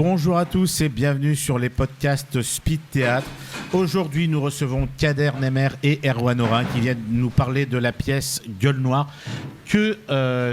Bonjour à tous et bienvenue sur les podcasts Speed Théâtre. Aujourd'hui, nous recevons Kader Nemer et Erwan Orin qui viennent nous parler de la pièce Gueule Noire que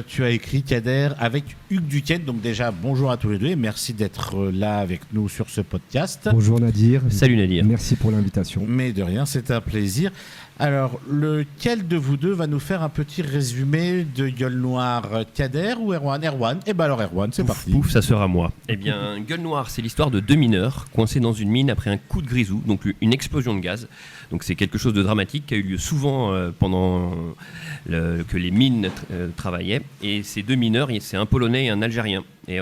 tu as écrit, Kader, avec Hugues Duquesne. Donc déjà, bonjour à tous les deux et merci d'être là avec nous sur ce podcast. Bonjour Nadir. Salut Nadir. Merci pour l'invitation. Mais de rien, c'est un plaisir. Alors, lequel de vous deux va nous faire un petit résumé de Gueule Noire, Kader ou Erwan? Erwan. Eh ben alors Erwan, c'est parti. Pouf, ça sera moi. Eh bien, Gueule Noire, c'est l'histoire de deux mineurs coincés dans une mine après un coup de grisou, donc une explosion de gaz. Donc c'est quelque chose de dramatique qui a eu lieu souvent pendant que les mines travaillaient. Et ces deux mineurs, c'est un Polonais et un Algérien. Et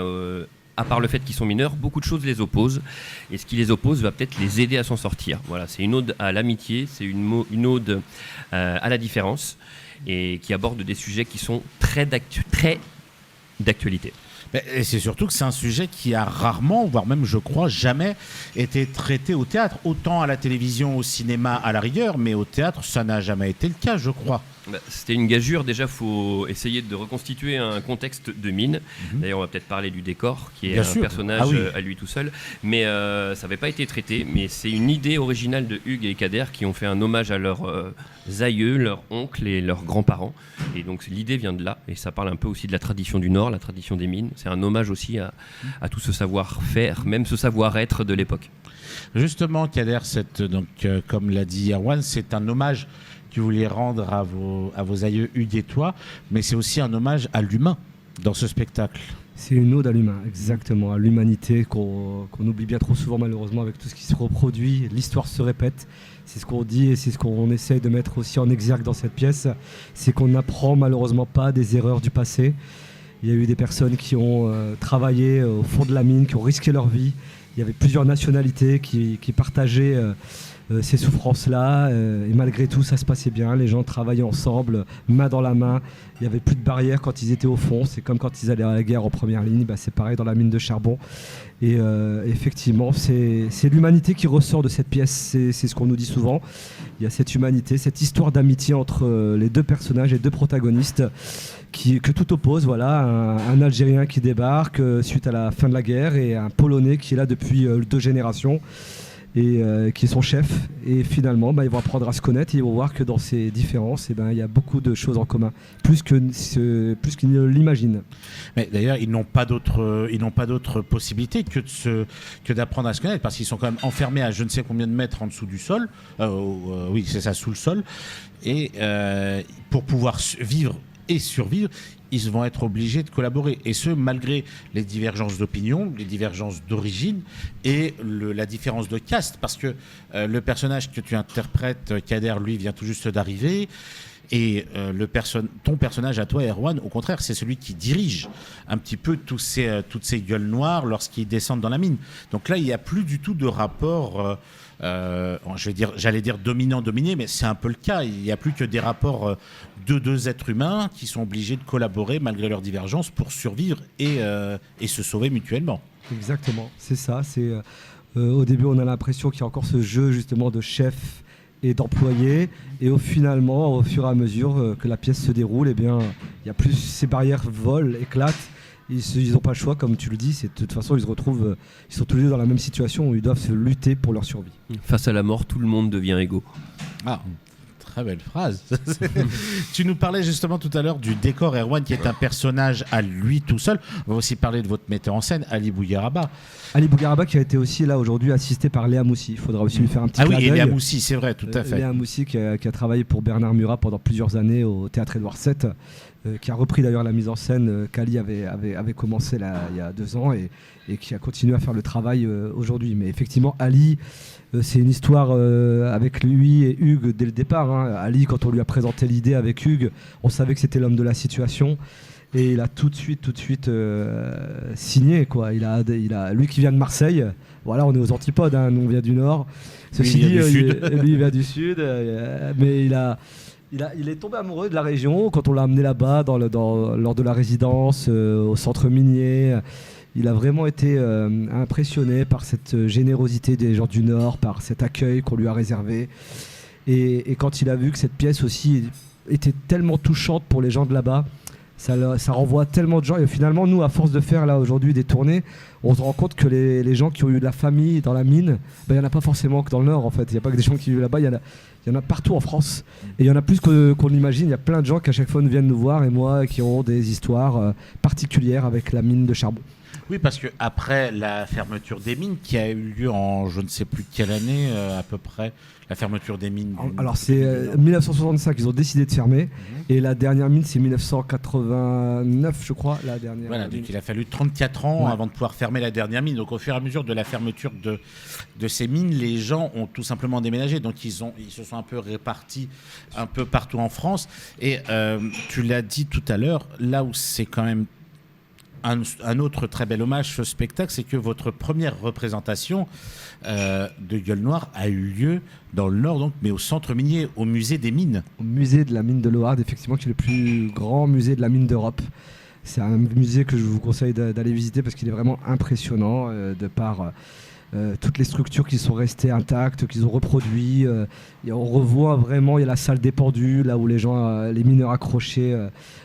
à part le fait qu'ils sont mineurs, beaucoup de choses les opposent. Et ce qui les oppose va peut-être les aider à s'en sortir. Voilà, c'est une ode à l'amitié, c'est une ode à la différence, et qui aborde des sujets qui sont très d'actualité. Et c'est surtout que c'est un sujet qui a rarement, voire même je crois jamais, été traité au théâtre. Autant à la télévision, au cinéma, à la rigueur, mais au théâtre, ça n'a jamais été le cas, je crois. C'était une gageure. Déjà, il faut essayer de reconstituer un contexte de mine. D'ailleurs, on va peut-être parler du décor, qui est un personnage à lui tout seul. Mais ça n'avait pas été traité. Mais c'est une idée originale de Hugues et Kader qui ont fait un hommage à leurs aïeux, leurs oncles et leurs grands-parents. Et donc, l'idée vient de là. Et ça parle un peu aussi de la tradition du Nord, la tradition des mines. C'est un hommage aussi à tout ce savoir-faire, même ce savoir-être de l'époque. Justement, Kader, comme l'a dit Erwan, c'est un hommage que vous voulez rendre à vos aïeux Hugues et toi, mais c'est aussi un hommage à l'humain dans ce spectacle. C'est une ode à l'humain, exactement, à l'humanité qu'on oublie bien trop souvent malheureusement avec tout ce qui se reproduit. L'histoire se répète, c'est ce qu'on dit et c'est ce qu'on essaye de mettre aussi en exergue dans cette pièce, c'est qu'on n'apprend malheureusement pas des erreurs du passé. Il y a eu des personnes qui ont travaillé au fond de la mine, qui ont risqué leur vie. Il y avait plusieurs nationalités qui partageaient ces souffrances-là, et malgré tout ça se passait bien, les gens travaillaient ensemble, main dans la main, il n'y avait plus de barrières quand ils étaient au fond, c'est comme quand ils allaient à la guerre en première ligne, c'est pareil dans la mine de charbon, et effectivement c'est l'humanité qui ressort de cette pièce, c'est ce qu'on nous dit souvent, il y a cette humanité, cette histoire d'amitié entre les deux personnages, les deux protagonistes, que tout oppose, voilà, un Algérien qui débarque suite à la fin de la guerre et un Polonais qui est là depuis 2 générations, et qui est son chef, et finalement ils vont apprendre à se connaître et ils vont voir que dans ces différences il y a beaucoup de choses en commun, plus qu'ils ne l'imaginent. Mais d'ailleurs ils n'ont pas d'autre possibilité que d'apprendre à se connaître, parce qu'ils sont quand même enfermés à je ne sais combien de mètres en dessous du sol, oui c'est ça, sous le sol, et pour pouvoir vivre et survivre, ils vont être obligés de collaborer. Et ce, malgré les divergences d'opinion, les divergences d'origine et la différence de caste. Parce que le personnage que tu interprètes, Kader, lui, vient tout juste d'arriver. Et ton personnage à toi, Erwan, au contraire, c'est celui qui dirige un petit peu toutes ces gueules noires lorsqu'ils descendent dans la mine. Donc là, il n'y a plus du tout de rapport... j'allais dire dominant-dominé, mais c'est un peu le cas. Il n'y a plus que des rapports de deux êtres humains qui sont obligés de collaborer malgré leurs divergences pour survivre et se sauver mutuellement. Exactement, c'est ça. Au début, on a l'impression qu'il y a encore ce jeu justement de chef et d'employé, et au fur et à mesure que la pièce se déroule, il y a plus ces barrières volent, éclatent. Ils n'ont pas le choix, comme tu le dis, de toute façon ils se retrouvent, ils sont tous les deux dans la même situation où ils doivent se lutter pour leur survie. Face à la mort, tout le monde devient égaux. Ah, très belle phrase. Tu nous parlais justement tout à l'heure du décor, Erwan, qui est un personnage à lui tout seul. On va aussi parler de votre metteur en scène, Ali Bougueraba. Ali Bougueraba qui a été aussi là aujourd'hui assisté par Léa Moussi. Il faudra aussi lui faire un petit clin d'œil. Ah oui, et Léa Moussi, c'est vrai, tout à fait. Léa Moussi qui a travaillé pour Bernard Murat pendant plusieurs années au Théâtre Édouard VII, qui a repris d'ailleurs la mise en scène qu'Ali avait commencé là, il y a 2 ans et qui a continué à faire le travail aujourd'hui. Mais effectivement, Ali, c'est une histoire avec lui et Hugues dès le départ. Ali, quand on lui a présenté l'idée avec Hugues, on savait que c'était l'homme de la situation. Et il a tout de suite signé, quoi. Il a lui qui vient de Marseille. Voilà, on est aux antipodes, nous on vient du Nord. Ceci dit, lui il vient du Sud, mais il est tombé amoureux de la région quand on l'a amené là-bas lors de la résidence au centre minier. Il a vraiment été impressionné par cette générosité des gens du Nord, par cet accueil qu'on lui a réservé. Et quand il a vu que cette pièce aussi était tellement touchante pour les gens de là-bas, Ça renvoie tellement de gens. Et finalement, nous, à force de faire là aujourd'hui des tournées, on se rend compte que les gens qui ont eu de la famille dans la mine, il n'y en a pas forcément que dans le Nord en fait. Il n'y a pas que des gens qui vivent là-bas, il y en a partout en France. Et il y en a plus qu'on l'imagine. Il y a plein de gens qui à chaque fois nous viennent nous voir et moi qui ont des histoires particulières avec la mine de charbon. Oui, parce que après la fermeture des mines qui a eu lieu en je ne sais plus quelle année à peu près, la fermeture des mines. Alors c'est 1965 ils ont décidé de fermer et la dernière mine c'est 1989 je crois la dernière. Voilà, mine. donc il a fallu 34 ans avant de pouvoir fermer la dernière mine. Donc au fur et à mesure de la fermeture de ces mines, les gens ont tout simplement déménagé. Donc ils se sont un peu répartis un peu partout en France. Et tu l'as dit tout à l'heure, là où c'est quand même un autre très bel hommage, ce spectacle, c'est que votre première représentation de Gueule Noire a eu lieu dans le Nord, donc, mais au centre minier, au musée des mines. Au musée de la mine de Loharde, effectivement, qui est le plus grand musée de la mine d'Europe. C'est un musée que je vous conseille d'aller visiter parce qu'il est vraiment impressionnant de par toutes les structures qui sont restées intactes, qu'ils ont reproduit. Et on revoit vraiment, il y a la salle des pendus, là où les gens, les mineurs accrochaient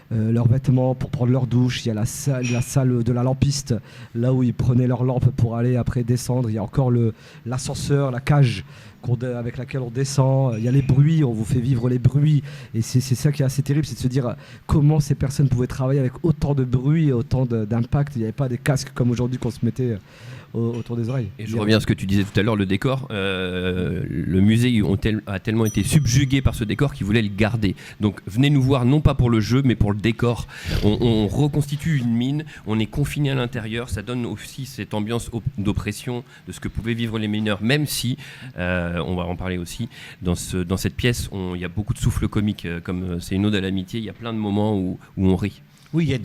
leurs vêtements pour prendre leur douche. Il y a la salle de la lampiste, là où ils prenaient leurs lampes pour aller après descendre. Il y a encore l'ascenseur, la cage avec laquelle on descend. Il y a les bruits, on vous fait vivre les bruits. Et c'est ça qui est assez terrible, c'est de se dire comment ces personnes pouvaient travailler avec autant de bruit et autant d'impact. Il n'y avait pas des casques comme aujourd'hui qu'on se mettait autour des oreilles. Et je reviens à ce que tu disais tout à l'heure, le décor. Le musée a tellement été subjugué par ce décor qu'ils voulaient le garder. Donc venez nous voir, non pas pour le jeu, mais pour le décor. On reconstitue une mine, on est confiné à l'intérieur, ça donne aussi cette ambiance d'oppression de ce que pouvaient vivre les mineurs, même si, on va en parler aussi, dans cette pièce, il y a beaucoup de souffle comique, comme c'est une ode à l'amitié, il y a plein de moments où on rit. Oui,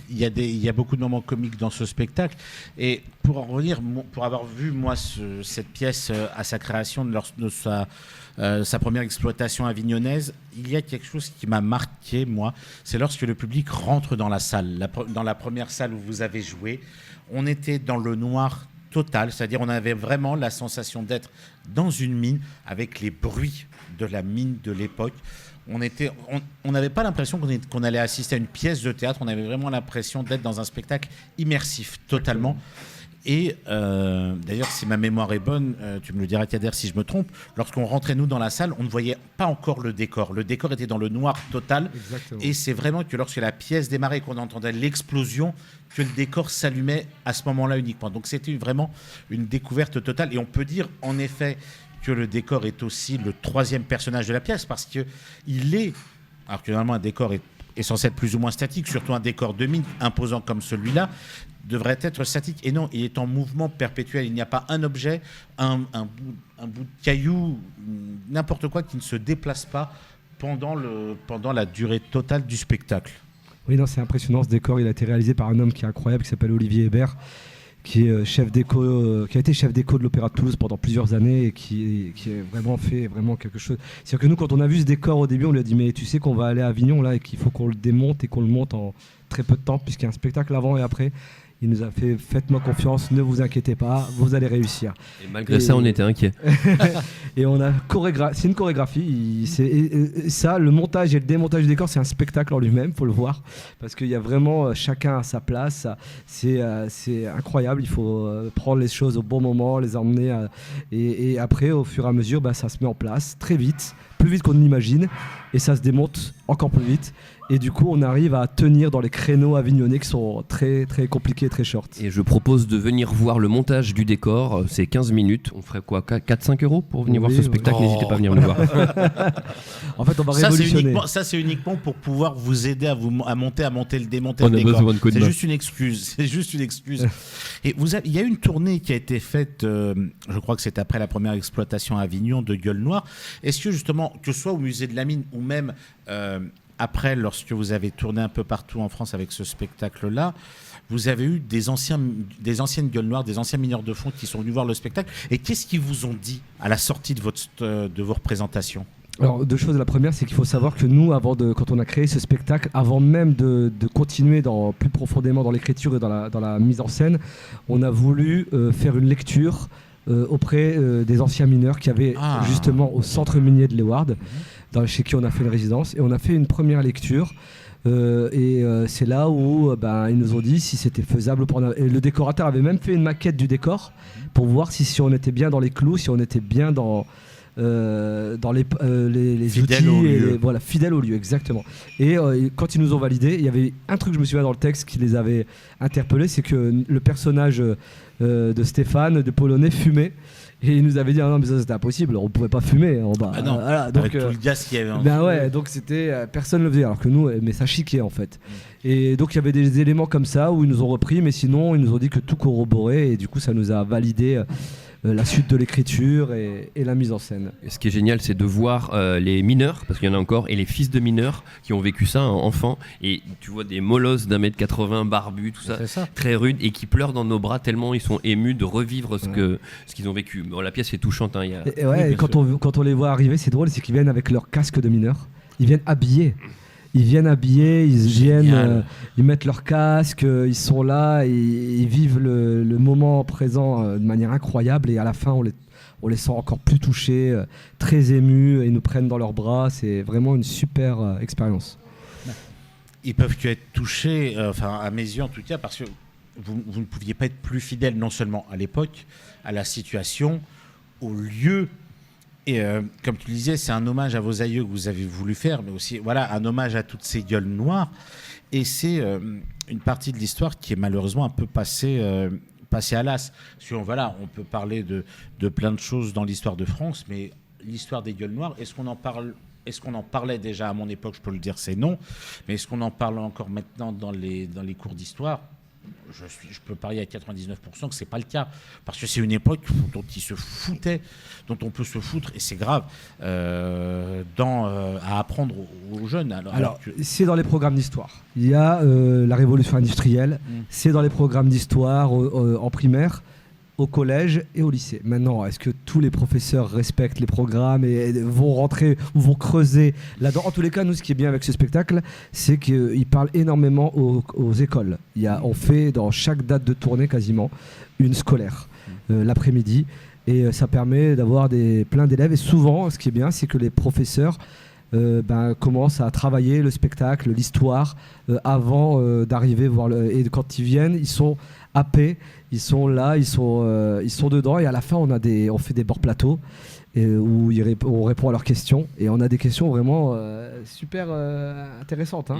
il y a beaucoup de moments comiques dans ce spectacle. Et pour en revenir, pour avoir vu, moi, cette pièce à sa création, de sa première exploitation avignonnaise, il y a quelque chose qui m'a marqué, moi. C'est lorsque le public rentre dans la salle. Dans la première salle où vous avez joué, on était dans le noir total. C'est-à-dire on avait vraiment la sensation d'être dans une mine avec les bruits de la mine de l'époque. On n'avait pas l'impression qu'on allait assister à une pièce de théâtre, on avait vraiment l'impression d'être dans un spectacle immersif, totalement. Et d'ailleurs, si ma mémoire est bonne, tu me le diras Kader si je me trompe, lorsqu'on rentrait nous dans la salle, on ne voyait pas encore le décor. Le décor était dans le noir total. Exactement. Et c'est vraiment que lorsque la pièce démarrait et qu'on entendait l'explosion, que le décor s'allumait à ce moment-là uniquement. Donc c'était vraiment une découverte totale. Et on peut dire en effet que le décor est aussi le troisième personnage de la pièce parce qu'il est, alors que normalement un décor est censé être plus ou moins statique, surtout un décor de mine imposant comme celui-là, devrait être statique. Et non, il est en mouvement perpétuel. Il n'y a pas un objet, un bout de caillou, n'importe quoi qui ne se déplace pas pendant la durée totale du spectacle. Oui, non, c'est impressionnant ce décor. Il a été réalisé par un homme qui est incroyable, qui s'appelle Olivier Hébert, qui est chef d'éco, qui a été chef d'éco de l'Opéra de Toulouse pendant plusieurs années et qui a vraiment fait quelque chose. C'est-à-dire que nous, quand on a vu ce décor au début, on lui a dit mais tu sais qu'on va aller à Avignon là et qu'il faut qu'on le démonte et qu'on le monte en très peu de temps puisqu'il y a un spectacle avant et après. Il nous a fait faites-moi confiance, ne vous inquiétez pas, vous allez réussir. Et malgré ça, on était inquiets. Et on a c'est une chorégraphie. Ça, le montage et le démontage du décor, c'est un spectacle en lui-même, faut le voir, parce qu'il y a vraiment chacun à sa place. C'est incroyable. Il faut prendre les choses au bon moment, les emmener, et après, au fur et à mesure, ça se met en place très vite, plus vite qu'on ne l'imagine, et ça se démonte encore plus vite. Et du coup, on arrive à tenir dans les créneaux avignonnais qui sont très, très compliqués, très short. Et je propose de venir voir le montage du décor. C'est 15 minutes. On ferait quoi, 4-5 € pour venir voir ce spectacle? Oui. N'hésitez pas à venir le voir. En fait, on va révolutionner. Ça, c'est uniquement pour pouvoir vous aider à monter, le démonter. On a besoin de coups de main. C'est juste une excuse. Et il y a une tournée qui a été faite, je crois que c'est après la première exploitation à Avignon de Gueule Noire. Est-ce que justement, que ce soit au musée de la mine ou même après, lorsque vous avez tourné un peu partout en France avec ce spectacle-là, vous avez eu des anciennes Gueules Noires, des anciens mineurs de fond qui sont venus voir le spectacle. Et qu'est-ce qu'ils vous ont dit à la sortie de vos représentations? Alors, deux choses. La première, c'est qu'il faut savoir que nous, quand on a créé ce spectacle, avant même de continuer plus profondément dans l'écriture et dans la mise en scène, on a voulu faire une lecture auprès des anciens mineurs qui avaient justement au centre minier de Léouarde, chez qui on a fait une résidence. Et on a fait une première lecture C'est là où ils nous ont dit si c'était faisable. Et le décorateur avait même fait une maquette du décor pour voir si on était bien dans les clous, si on était bien dans les Fidèle outils, voilà, fidèle au lieu, exactement. Et quand ils nous ont validé, il y avait un truc, je me souviens dans le texte qui les avait interpellés, c'est que le personnage de Stéphane, de Polonais, fumait. Et il nous avait dit non mais ça c'était impossible, on pouvait pas fumer en bas. Ah non, voilà, donc, avec tout le gaz qu'il y avait. Donc c'était personne ne le faisait, alors que nous, mais ça chiquait en fait. Et donc il y avait des éléments comme ça où ils nous ont repris, mais sinon ils nous ont dit que tout corroborait et du coup ça nous a validé la suite de l'écriture et la mise en scène. Et ce qui est génial, c'est de voir les mineurs, parce qu'il y en a encore, et les fils de mineurs qui ont vécu ça, enfants, et tu vois des molosses d'1m80, barbus, tout ça, très rudes, et qui pleurent dans nos bras tellement ils sont émus de revivre ce qu'ils ont vécu. Bon, la pièce est touchante. Hein, et quand on les voit arriver, c'est drôle, c'est qu'ils viennent avec leur casque de mineurs, ils viennent habillés. Ils mettent leur casque, ils sont là, ils vivent le moment présent de manière incroyable et à la fin on les sent encore plus touchés, très émus et ils nous prennent dans leurs bras. C'est vraiment une super expérience. Ils peuvent que être touchés, à mes yeux en tout cas, parce que vous ne pouviez pas être plus fidèle non seulement à l'époque, à la situation, au lieu. Et comme tu le disais, c'est un hommage à vos aïeux que vous avez voulu faire, mais aussi un hommage à toutes ces gueules noires. Et c'est une partie de l'histoire qui est malheureusement un peu passée à l'as. On peut parler de plein de choses dans l'histoire de France, mais l'histoire des gueules noires, est-ce qu'on en parlait déjà à mon époque? Je peux le dire, c'est non. Mais est-ce qu'on en parle encore maintenant dans les cours d'histoire? Je peux parier à 99% que c'est pas le cas, parce que c'est une époque dont ils se foutaient, dont on peut se foutre, et c'est grave à apprendre aux jeunes. Alors c'est dans les programmes d'histoire. Il y a la révolution industrielle, c'est dans les programmes d'histoire en primaire, au collège et au lycée. Maintenant, est-ce que tous les professeurs respectent les programmes et vont rentrer ou vont creuser là-dedans? En tous les cas, nous, ce qui est bien avec ce spectacle, c'est qu'il parle énormément aux écoles. On fait dans chaque date de tournée quasiment une scolaire l'après-midi et ça permet d'avoir plein d'élèves. Et souvent, ce qui est bien, c'est que les professeurs commencent à travailler le spectacle, l'histoire avant d'arriver voir et quand ils viennent, ils sont happés, ils sont là, ils sont dedans et à la fin on fait des bords plateaux où on répond à leurs questions et on a des questions vraiment super intéressantes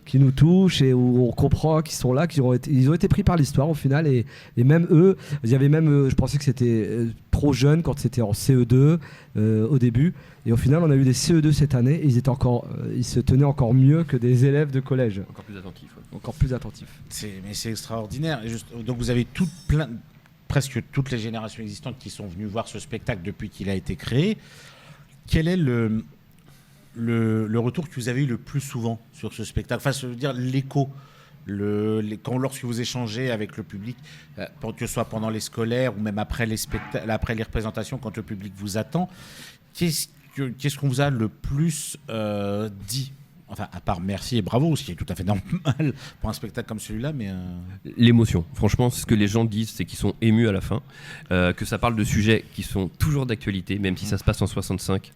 qui nous touchent et où on comprend qu'ils sont là, ils ont été pris par l'histoire au final et même eux, il y avait même je pensais que c'était trop jeune quand c'était en CE2 au début et au final on a eu des CE2 cette année et ils se tenaient encore mieux que des élèves de collège. Encore plus attentifs. Ouais. Encore plus attentifs. Mais c'est extraordinaire. Donc vous avez presque toutes les générations existantes qui sont venues voir ce spectacle depuis qu'il a été créé. Quel est le retour que vous avez eu le plus souvent sur ce spectacle? Enfin, je veux dire l'écho. Lorsque vous échangez avec le public, que ce soit pendant les scolaires ou même après les représentations, quand le public vous attend, qu'est-ce qu'on vous a le plus dit? Enfin, à part merci et bravo, ce qui est tout à fait normal pour un spectacle comme celui-là, mais... L'émotion. Franchement, ce que les gens disent, c'est qu'ils sont émus à la fin, que ça parle de sujets qui sont toujours d'actualité, même si ça se passe en 65.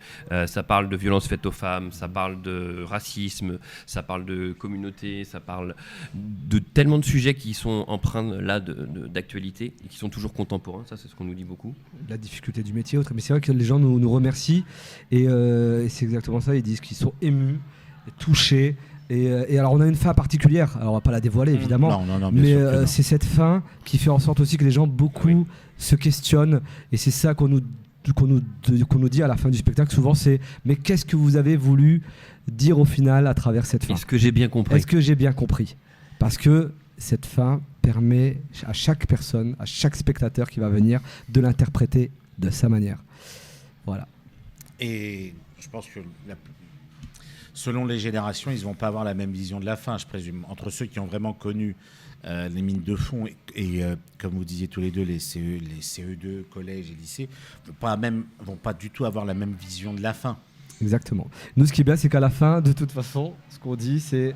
Ça parle de violences faites aux femmes, ça parle de racisme, ça parle de communauté, ça parle de tellement de sujets qui sont empreints là d'actualité et qui sont toujours contemporains. Ça, c'est ce qu'on nous dit beaucoup. La difficulté du métier, mais c'est vrai que les gens nous remercient et c'est exactement ça. Ils disent qu'ils sont émus, touché et alors on a une fin particulière, alors on va pas la dévoiler évidemment, non, mais c'est cette fin qui fait en sorte aussi que les gens se questionnent et c'est ça qu'on nous dit à la fin du spectacle souvent, c'est mais qu'est-ce que vous avez voulu dire au final à travers cette fin? Est-ce que j'ai bien compris? Parce que cette fin permet à chaque personne, à chaque spectateur qui va venir de l'interpréter de sa manière. Voilà. Et je pense que selon les générations, ils ne vont pas avoir la même vision de la fin, je présume. Entre ceux qui ont vraiment connu les mines de fond et comme vous disiez tous les deux, les CE2, collège et lycée, vont pas du tout avoir la même vision de la fin. Exactement. Nous, ce qui est bien, c'est qu'à la fin, de toute façon, ce qu'on dit, c'est...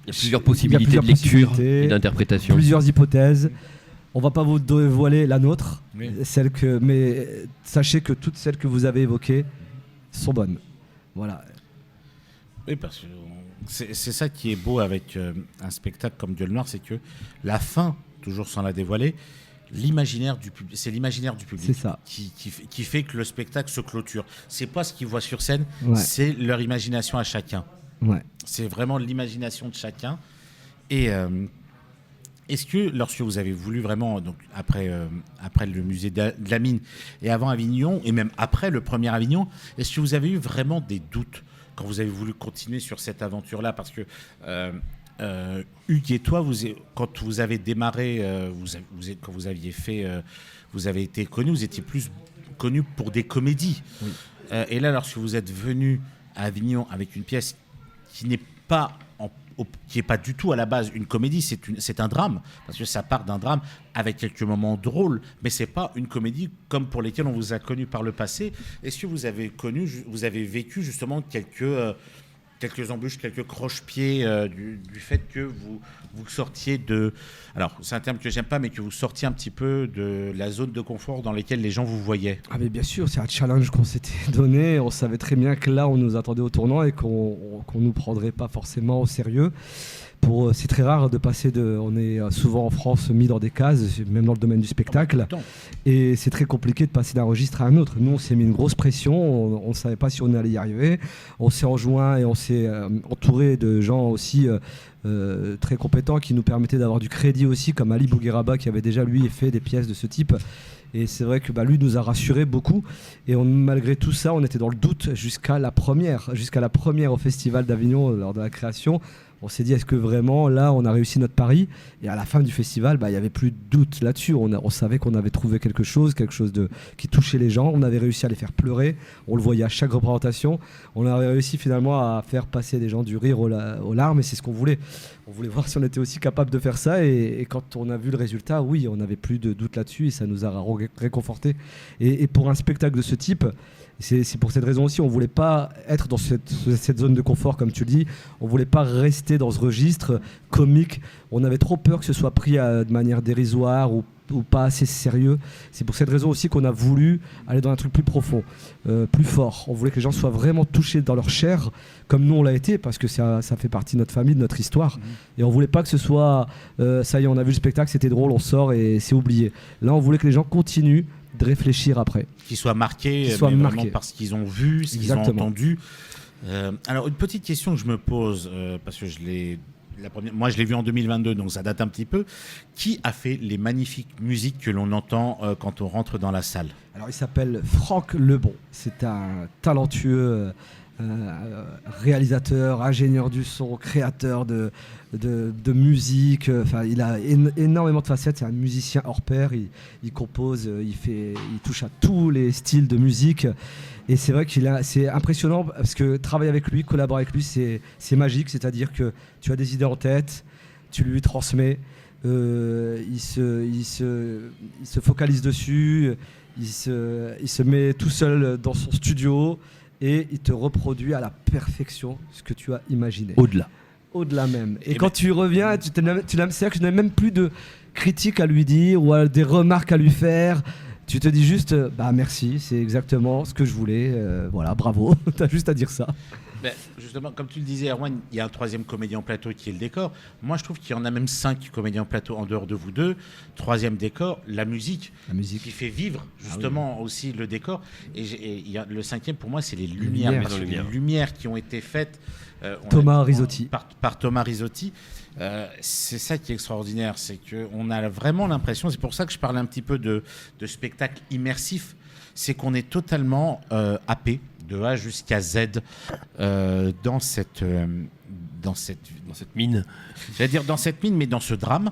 Il y a plusieurs possibilités de lecture et d'interprétation. Plusieurs hypothèses. On ne va pas vous dévoiler la nôtre, mais sachez que toutes celles que vous avez évoquées sont bonnes. Voilà. Oui, parce c'est ça qui est beau avec un spectacle comme Gueule Noire, c'est que la fin, toujours sans la dévoiler, l'imaginaire du public, c'est l'imaginaire du public C'est ça. qui fait que le spectacle se clôture. C'est pas ce qu'ils voient sur scène, Ouais. c'est leur imagination à chacun. Ouais. C'est vraiment l'imagination de chacun. Et est-ce que lorsque vous avez voulu vraiment, donc après le musée de la Mine et avant Avignon, et même après le premier Avignon, est-ce que vous avez eu vraiment des doutes quand vous avez voulu continuer sur cette aventure-là? Parce que Hugues et toi, quand vous avez démarré, quand vous aviez fait, vous avez été connus, vous étiez plus connus pour des comédies. Oui. Et là, lorsque vous êtes venu à Avignon avec une pièce qui n'est pas qui n'est pas du tout à la base une comédie, c'est un drame, parce que ça part d'un drame avec quelques moments drôles, mais c'est pas une comédie comme pour lesquelles on vous a connu par le passé. Est-ce que vous avez vécu justement quelques embûches, quelques croche-pieds du fait que vous sortiez de... Alors, c'est un terme que j'aime pas, mais que vous sortiez un petit peu de la zone de confort dans laquelle les gens vous voyaient. Ah mais bien sûr, c'est un challenge qu'on s'était donné. On savait très bien que là, on nous attendait au tournant et qu'on nous prendrait pas forcément au sérieux. C'est très rare de passer on est souvent en France mis dans des cases, même dans le domaine du spectacle. Et c'est très compliqué de passer d'un registre à un autre. Nous, on s'est mis une grosse pression. On ne savait pas si on allait y arriver. On s'est rejoint et on s'est entouré de gens aussi très compétents qui nous permettaient d'avoir du crédit aussi, comme Ali Bougueraba qui avait déjà lui fait des pièces de ce type. Et c'est vrai que lui nous a rassurés beaucoup. Et malgré tout ça, on était dans le doute jusqu'à la première au Festival d'Avignon lors de la création. On s'est dit, est-ce que vraiment, là, on a réussi notre pari? Et à la fin du festival, il n'y avait plus de doute là-dessus. On savait qu'on avait trouvé quelque chose qui touchait les gens. On avait réussi à les faire pleurer. On le voyait à chaque représentation. On a réussi finalement à faire passer des gens du rire aux larmes. Et c'est ce qu'on voulait. On voulait voir si on était aussi capable de faire ça. Et quand on a vu le résultat, oui, on n'avait plus de doute là-dessus. Et ça nous a réconforté. Et pour un spectacle de ce type... C'est pour cette raison aussi, on ne voulait pas être dans cette zone de confort, comme tu le dis. On ne voulait pas rester dans ce registre comique. On avait trop peur que ce soit pris de manière dérisoire ou pas assez sérieux. C'est pour cette raison aussi qu'on a voulu aller dans un truc plus profond, plus fort. On voulait que les gens soient vraiment touchés dans leur chair, comme nous on l'a été, parce que ça fait partie de notre famille, de notre histoire. Et on ne voulait pas que ce soit, ça y est, on a vu le spectacle, c'était drôle, on sort et c'est oublié. Là, on voulait que les gens continuent de réfléchir après. Qu'ils soient marqués, vraiment par ce qu'ils ont vu, ce qu'ils ont entendu. Alors, une petite question que je me pose, parce que moi je l'ai vu en 2022, donc ça date un petit peu. Qui a fait les magnifiques musiques que l'on entend quand on rentre dans la salle? Alors, il s'appelle Franck Lebon. C'est un talentueux réalisateur, ingénieur du son, créateur de musique. Enfin, il a énormément de facettes. C'est un musicien hors pair. Il compose, il touche à tous les styles de musique. Et c'est vrai c'est impressionnant parce que travailler avec lui, collaborer avec lui, c'est magique. C'est-à-dire que tu as des idées en tête, tu lui transmets, il se focalise dessus, il se met tout seul dans son studio. Et il te reproduit à la perfection ce que tu as imaginé. Au-delà même. Et quand tu reviens, c'est-à-dire que je n'ai même plus de critiques à lui dire ou des remarques à lui faire. Tu te dis juste, merci, c'est exactement ce que je voulais. Voilà, bravo. Tu as juste à dire ça. Ben, justement, comme tu le disais, Erwan, il y a un troisième comédien en plateau qui est le décor. Moi, je trouve qu'il y en a même 5 comédiens en plateau en dehors de vous deux. Troisième décor, la musique qui fait vivre justement aussi le décor. Et le cinquième, pour moi, c'est les lumières. Les lumières qui ont été faites Thomas Risotti. Par Thomas Risotti. C'est ça qui est extraordinaire, c'est qu'on a vraiment l'impression, c'est pour ça que je parlais un petit peu de spectacle immersif, c'est qu'on est totalement happé de A jusqu'à Z dans cette mine. J'allais dire dans cette mine, mais dans ce drame.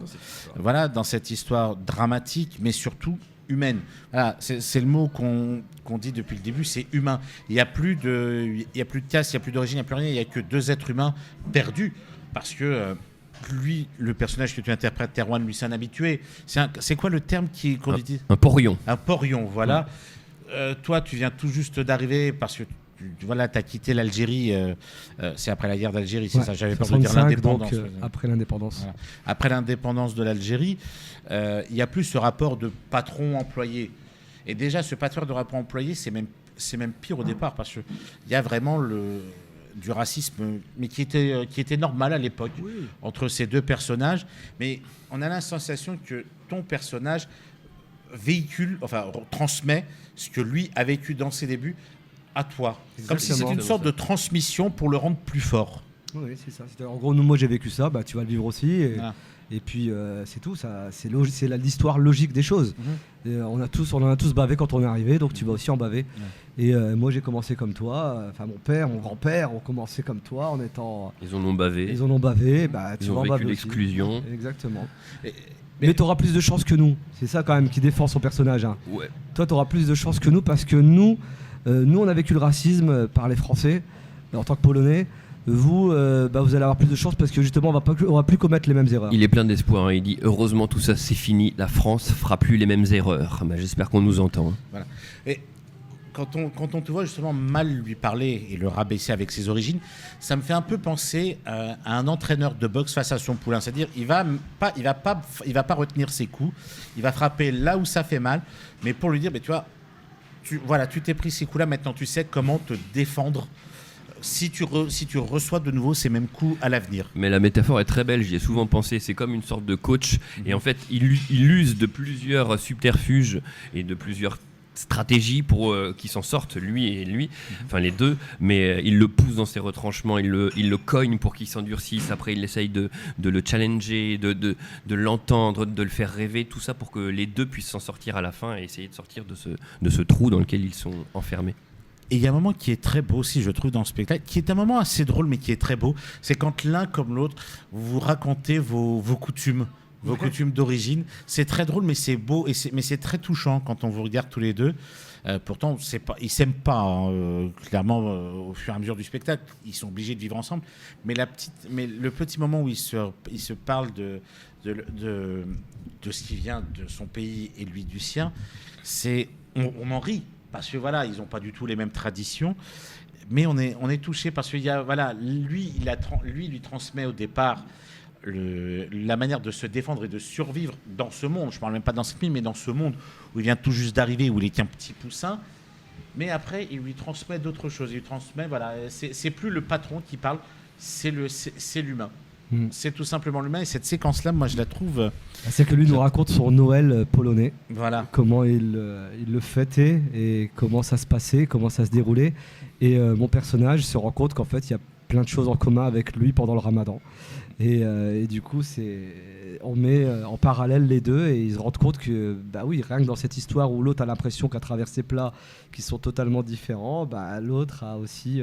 Voilà, dans cette histoire dramatique, mais surtout humaine. Voilà, c'est le mot qu'on dit depuis le début, c'est humain. Il n'y a plus de caste, il n'y a plus d'origine, il n'y a plus rien. Il n'y a que 2 êtres humains perdus parce que lui, le personnage que tu interprètes, Erwan, lui, c'est un habitué. C'est quoi le terme qu'on dit ? Un porion. Un porion, voilà. Ouais. Toi, tu viens tout juste d'arriver parce que tu as quitté l'Algérie. C'est après la guerre d'Algérie, c'est ça. J'avais peur de dire l'indépendance. Après l'indépendance. Voilà. Après l'indépendance de l'Algérie, il n'y a plus ce rapport de patron-employé. Et déjà, ce rapport de patron-employé, c'est même pire au départ parce qu'il y a vraiment du racisme, mais qui était normal à l'époque, entre ces deux personnages. Mais on a la sensation que ton personnage transmet ce que lui a vécu dans ses débuts à toi. Comme si c'était une sorte de transmission pour le rendre plus fort. Oui, c'est ça. En gros, moi j'ai vécu ça, tu vas le vivre aussi. Et puis c'est tout, c'est l'histoire logique des choses. Et on en a tous bavé quand on est arrivé, donc tu vas aussi en baver. Et moi j'ai commencé comme toi, mon père, mon grand-père ont commencé comme toi en étant... Ils en ont bavé. Ils ont vécu l'exclusion. Exactement. Mais tu auras plus de chance que nous. C'est ça quand même qui défend son personnage. Ouais. Toi tu auras plus de chance que nous parce que nous on a vécu le racisme par les Français en tant que Polonais. Vous allez avoir plus de chance parce que justement on va plus commettre les mêmes erreurs. Il est plein d'espoir, il dit heureusement tout ça c'est fini, la France fera plus les mêmes erreurs. J'espère qu'on nous entend. Voilà. Et quand on te voit justement mal lui parler et le rabaisser avec ses origines, ça me fait un peu penser à un entraîneur de boxe face à son poulain. C'est-à-dire il va pas retenir ses coups, il va frapper là où ça fait mal, mais pour lui dire tu t'es pris ces coups-là, maintenant tu sais comment te défendre si tu reçois de nouveau ces mêmes coups à l'avenir. Mais la métaphore est très belle, j'y ai souvent pensé, c'est comme une sorte de coach, et en fait il use de plusieurs subterfuges et de plusieurs stratégies pour qu'il s'en sorte, lui, enfin les deux, mais il le pousse dans ses retranchements, il le cogne pour qu'il s'endurcisse, après il essaye de le challenger, de l'entendre, de le faire rêver, tout ça pour que les deux puissent s'en sortir à la fin et essayer de sortir de ce trou dans lequel ils sont enfermés. Et il y a un moment qui est très beau aussi, je trouve, dans le spectacle, qui est un moment assez drôle, mais qui est très beau. C'est quand l'un comme l'autre, vous racontez vos coutumes, vos coutumes d'origine. C'est très drôle, mais c'est beau, mais c'est très touchant quand on vous regarde tous les deux. Pourtant, ils s'aiment pas, clairement, au fur et à mesure du spectacle. Ils sont obligés de vivre ensemble. Mais le petit moment où ils se parlent de ce qui vient de son pays et lui du sien, on en rit. Parce que voilà, ils n'ont pas du tout les mêmes traditions, mais on est touché parce que lui lui transmet au départ la manière de se défendre et de survivre dans ce monde. Je ne parle même pas dans ce film, mais dans ce monde où il vient tout juste d'arriver, où il est qu'un petit poussin. Mais après, il lui transmet d'autres choses. Il lui transmet, c'est plus le patron qui parle, c'est l'humain. C'est tout simplement l'humain, et cette séquence-là, moi, je la trouve... C'est que lui nous raconte son Noël polonais, comment il le fêtait et comment ça se passait, comment ça se déroulait. Et mon personnage se rend compte qu'en fait, il y a plein de choses en commun avec lui pendant le Ramadan. Et du coup, on met en parallèle les deux et ils se rendent compte que, rien que dans cette histoire où l'autre a l'impression qu'à travers ses plats qui sont totalement différents, l'autre a aussi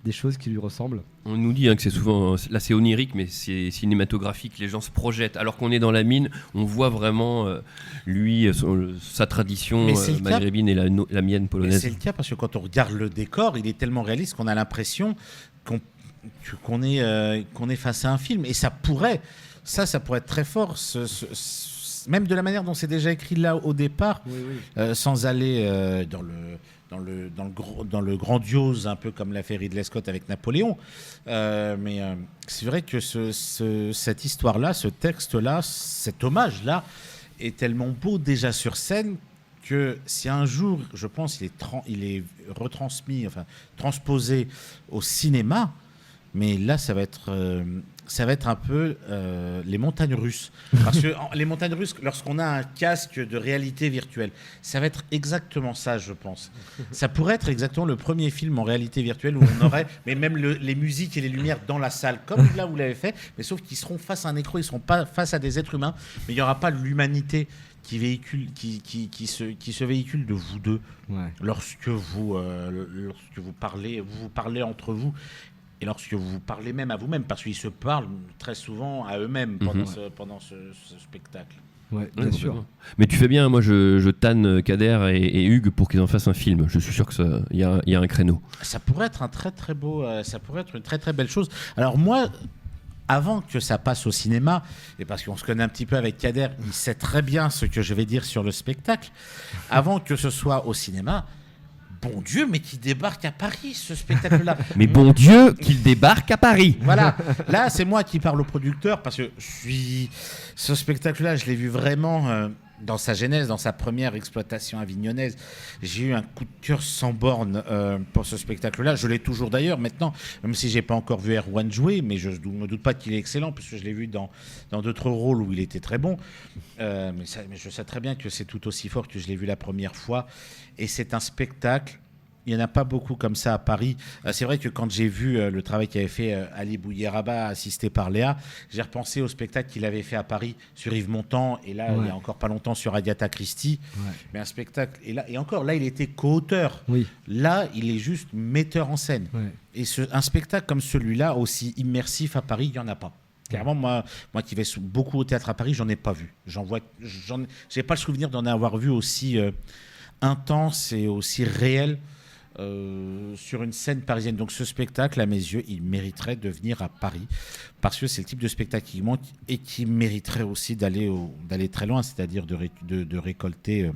des choses qui lui ressemblent. On nous dit que c'est souvent, là c'est onirique, mais c'est cinématographique, les gens se projettent. Alors qu'on est dans la mine, on voit vraiment sa tradition maghrébine et la mienne polonaise. Mais c'est le cas parce que quand on regarde le décor, il est tellement réaliste qu'on a l'impression qu'on est face à un film. Et ça pourrait être très fort, même de la manière dont c'est déjà écrit là au départ, sans aller dans le grandiose, un peu comme l'a fait Ridley Scott avec Napoléon. Mais c'est vrai que cette histoire-là, ce texte-là, cet hommage-là est tellement beau déjà sur scène que si un jour, je pense, il est retransmis, transposé au cinéma, mais là, ça va être un peu les montagnes russes. Parce que les montagnes russes, lorsqu'on a un casque de réalité virtuelle, ça va être exactement ça, je pense. Ça pourrait être exactement le premier film en réalité virtuelle où on aurait, mais même les musiques et les lumières dans la salle, comme là vous l'avez fait, mais sauf qu'ils seront face à un écran, ils ne seront pas face à des êtres humains, mais il n'y aura pas l'humanité qui se véhicule de vous deux lorsque vous parlez entre vous. Et lorsque vous parlez même à vous-même, parce qu'ils se parlent très souvent à eux-mêmes pendant ce spectacle. Ouais, bien sûr. Mais tu fais bien, moi je tanne Kader et Hugues pour qu'ils en fassent un film. Je suis sûr qu'il y a un créneau. Ça pourrait être un très très beau, ça pourrait être une très très belle chose. Alors moi, avant que ça passe au cinéma, et parce qu'on se connaît un petit peu avec Kader, il sait très bien ce que je vais dire sur le spectacle. Avant que ce soit au cinéma, bon Dieu, mais qui débarque à Paris, ce spectacle-là. Mais bon Dieu, qu'il débarque à Paris. Voilà. Là, c'est moi qui parle au producteur parce que ce spectacle-là, je l'ai vu vraiment dans sa genèse, dans sa première exploitation avignonnaise. J'ai eu un coup de cœur sans borne pour ce spectacle-là. Je l'ai toujours d'ailleurs maintenant, même si j'ai pas encore vu Erwan jouer, mais je ne me doute pas qu'il est excellent, puisque je l'ai vu dans d'autres rôles où il était très bon. Mais je sais très bien que c'est tout aussi fort que je l'ai vu la première fois. Et c'est un spectacle. Il n'y en a pas beaucoup comme ça à Paris. C'est vrai que quand j'ai vu le travail qu'avait fait Ali Bougueraba, assisté par Léa, j'ai repensé au spectacle qu'il avait fait à Paris sur Yves Montand, et là, il y a encore pas longtemps sur Agatha Christie. Ouais. Mais un spectacle, et encore, là, il était co-auteur. Oui. Là, il est juste metteur en scène. Ouais. Et un spectacle comme celui-là, aussi immersif à Paris, il n'y en a pas. Clairement, moi qui vais beaucoup au théâtre à Paris, j'en ai pas vu. J'ai pas le souvenir d'en avoir vu aussi intense et aussi réel sur une scène parisienne. Donc ce spectacle, à mes yeux, il mériterait de venir à Paris parce que c'est le type de spectacle qui manque et qui mériterait aussi d'aller très loin, c'est-à-dire de récolter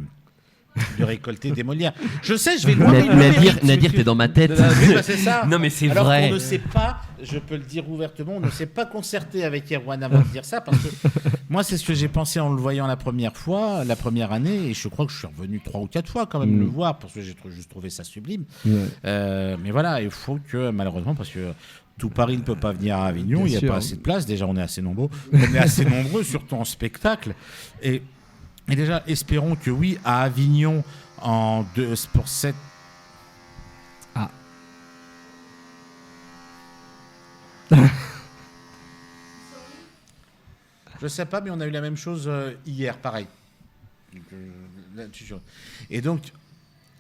des Molières. Je sais, je vais loin. Nadir, t'es dans ma tête. C'est ça. Non, mais c'est alors vrai. On ne sait pas, je peux le dire ouvertement, on ne s'est pas concerté avec Erwan avant de dire ça, parce que moi, c'est ce que j'ai pensé en le voyant la première année, et je crois que je suis revenu 3 ou 4 fois quand même le voir, parce que j'ai juste trouvé ça sublime. Mais voilà, il faut que, malheureusement, parce que tout Paris ne peut pas venir à Avignon, il n'y a pas assez de place. Déjà, on est assez nombreux. Surtout en spectacle. Et déjà, espérons que oui, à Avignon, pour cette... Ah. Je sais pas, mais on a eu la même chose hier, pareil. Et donc,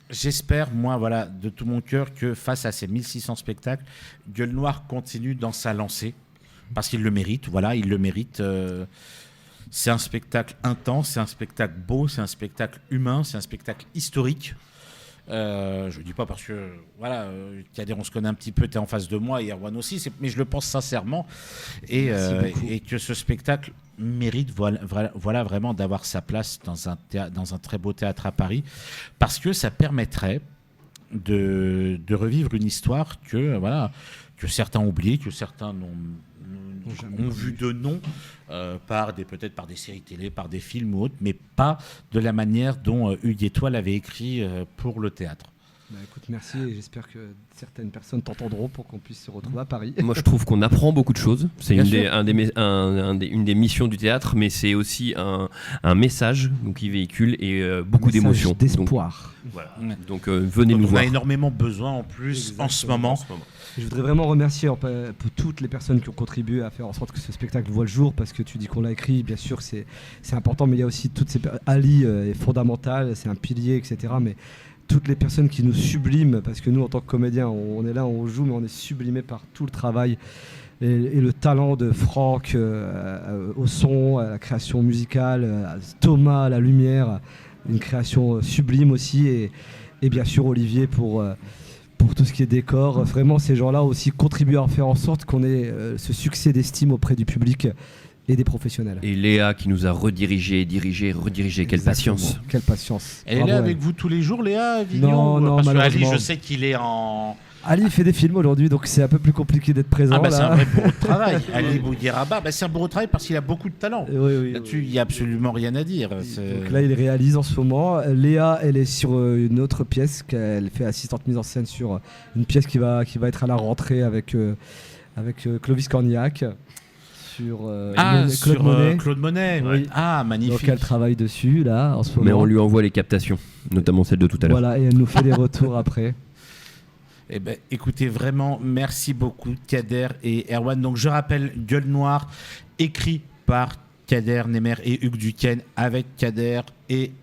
j'espère, moi, voilà, de tout mon cœur, que face à ces 1600 spectacles, Gueule Noire continue dans sa lancée, parce qu'il le mérite, voilà, il le mérite... C'est un spectacle intense, c'est un spectacle beau, c'est un spectacle humain, c'est un spectacle historique. Je ne dis pas parce que, voilà, Kader, on se connaît un petit peu, tu es en face de moi, et Erwan aussi, mais je le pense sincèrement. Et que ce spectacle mérite voilà, vraiment d'avoir sa place dans un très beau théâtre à Paris, parce que ça permettrait de revivre une histoire que certains ont oubliée, que certains ont vu de nom peut-être par des séries télé, par des films ou autres, mais pas de la manière dont Hugues Étoile avait écrit pour le théâtre. Bah écoute, merci, et j'espère que certaines personnes t'entendront pour qu'on puisse se retrouver à Paris. Moi, je trouve qu'on apprend beaucoup de choses. C'est une des missions du théâtre, mais c'est aussi un message qui véhicule et beaucoup d'émotions. D'espoir. Donc venez nous voir. On a énormément besoin en plus en ce moment. Je voudrais vraiment remercier toutes les personnes qui ont contribué à faire en sorte que ce spectacle voit le jour, parce que tu dis qu'on l'a écrit, bien sûr c'est important, mais il y a aussi toutes ces Ali est fondamental, c'est un pilier, etc. Mais toutes les personnes qui nous subliment, parce que nous en tant que comédiens on est là, on joue, mais on est sublimé par tout le travail et le talent de Franck au son, à la création musicale, Thomas à la lumière, une création sublime aussi, et bien sûr Olivier pour tout ce qui est décor. Vraiment, ces gens-là ont aussi contribué à faire en sorte qu'on ait ce succès d'estime auprès du public et des professionnels. Et Léa qui nous a redirigé. Quelle patience. Quelle patience. Elle est là avec vous tous les jours, Léa, à Avignon? Non, parce malheureusement. Ali, je sais qu'il est en... Ali fait des films aujourd'hui, donc c'est un peu plus compliqué d'être présent. C'est un vrai bourreau de travail. Ali Bougueraba, c'est un bourreau de travail parce qu'il a beaucoup de talent. Oui, là-dessus, il n'y a absolument rien à dire. Donc là, il réalise en ce moment. Léa, elle est sur une autre pièce, qu'elle fait assistante mise en scène sur une pièce qui va être à la rentrée avec Clovis Cornillac. Sur Claude Monet. Oui. Ah, magnifique. Donc elle travaille dessus, là, en ce moment. Mais on lui envoie les captations, notamment celle de tout à l'heure. Voilà, et elle nous fait des retours après. Eh ben, écoutez, vraiment, merci beaucoup, Kader et Erwan. Donc, je rappelle, Gueule Noire, écrit par Kader Nemer et Hugues Duquesne, avec Kader et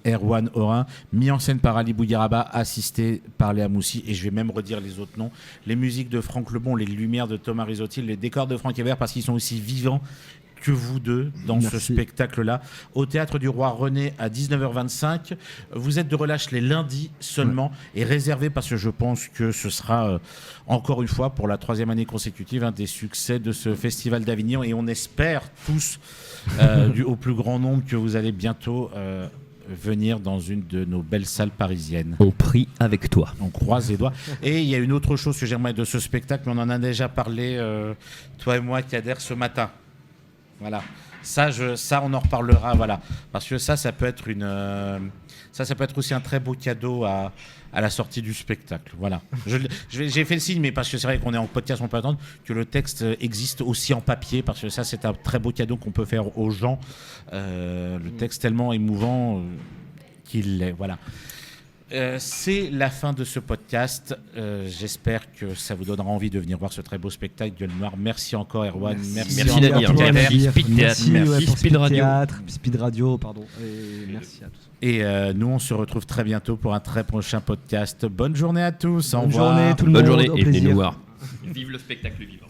Erwan Orin, mis en scène par Ali Bougueraba, assisté par Léa Moussi, et je vais même redire les autres noms. Les musiques de Franck Lebon, les lumières de Thomas Risotti, les décors de Franck Hébert, parce qu'ils sont aussi vivants que vous deux dans ce spectacle-là. Au Théâtre du Roi René à 19h25. Vous êtes de relâche les lundis seulement, et réservé parce que je pense que ce sera encore une fois pour la 3e année consécutive un des succès de ce Festival d'Avignon, et on espère tous au plus grand nombre que vous allez bientôt venir dans une de nos belles salles parisiennes. On prie avec toi. On croise les doigts. Et il y a une autre chose que j'aimerais de ce spectacle, mais on en a déjà parlé, toi et moi, Kader, ce matin. Voilà. Ça, on en reparlera, voilà. Parce que ça peut être ça peut être aussi un très beau cadeau à la sortie du spectacle. Voilà. J'ai fait le signe, mais parce que c'est vrai qu'on est en podcast, on peut attendre que le texte existe aussi en papier, parce que ça, c'est un très beau cadeau qu'on peut faire aux gens. Le texte tellement émouvant qu'il l'est. Voilà. C'est la fin de ce podcast. J'espère que ça vous donnera envie de venir voir ce très beau spectacle Gueule Noire. Merci encore Erwan. Merci encore Nadir. Kader. Speed Théâtre. Merci pour Speed Radio. Speed Radio, pardon. Et merci à tous. Et nous, on se retrouve très bientôt pour un très prochain podcast. Bonne journée à tous. Au Bonne revoir. journée tout le Bonne monde. journée Au et venez plaisir. nous voir. Vive le spectacle vivant.